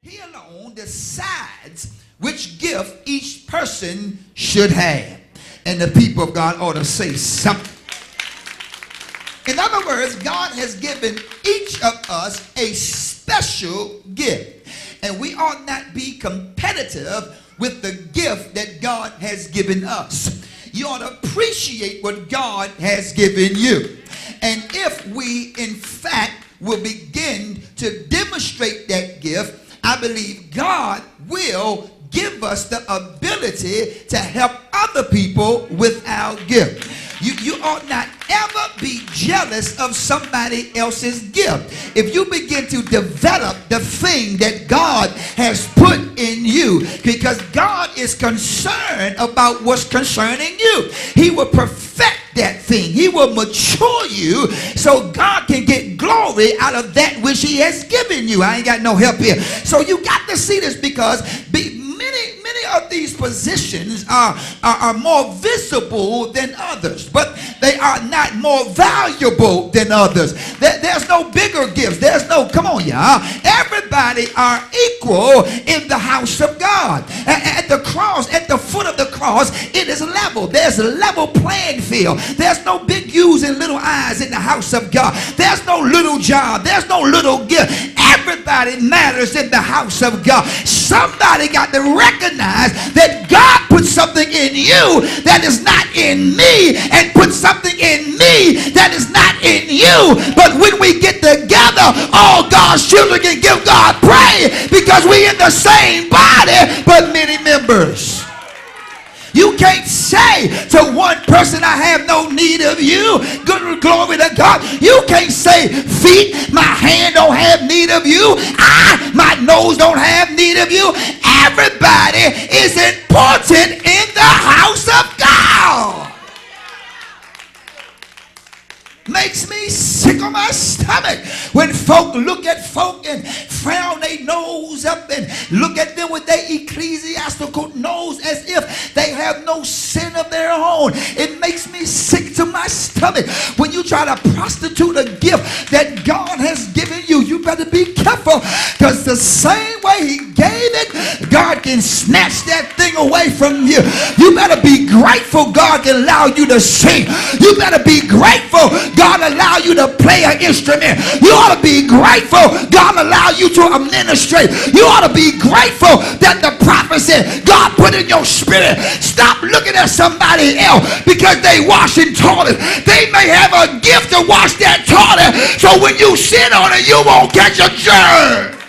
He alone decides which gift each person should have. And the people of God ought to say something. In other words, God has given each of us a special gift. And we ought not be competitive with the gift that God has given us. You ought to appreciate what God has given you. And if we, in fact, will begin to demonstrate that gift, I believe God will give us the ability to help other people with our gift. You ought not ever be jealous of somebody else's gift. If you begin to develop the thing that God has put in you, because God is concerned about what's concerning you, He will perfect that thing. He will mature you so God can get glory out of that which He has given you. I ain't got no help here. So you got to see this, because many of these positions are more visible than others, but they are not more valuable than others. There's no bigger gifts. There's no, come on y'all, everybody are equal in the house of God. At the cross, at the foot of the cross, it is level. There's a level playing field. There's no big U's and little I's in the house of God. There's no little job. There's no little gift. Everybody matters in the house of God. Somebody got to recognize that God put something in you that is not in me, and put something in me that is not in you. But when we get together, all God's children can give God praise, because we in the same body but many members. You can't say to one person, I have no need of you. Good glory to God. You can't say, feet, my hand don't have need of you. My nose don't have need of you. Everybody is important in the house of God. Makes me sick on my stomach when folk look at folk and frown their nose up and look at them with their ecclesiastical nose as if they have no sin of their own. It makes me sick to my stomach when you try to prostitute a gift that God has given you. You better be careful, because the same way He gave it, God can snatch that thing away from you. You better be grateful God can allow you to sing. You better be grateful God allow you to play an instrument. You ought to be grateful God allow you to administrate. You ought to be grateful that the prophecy God put in your spirit. Stop looking at somebody else because they washing toilets. They may have a gift to wash that toilet, so when you sit on it, you won't catch a germ.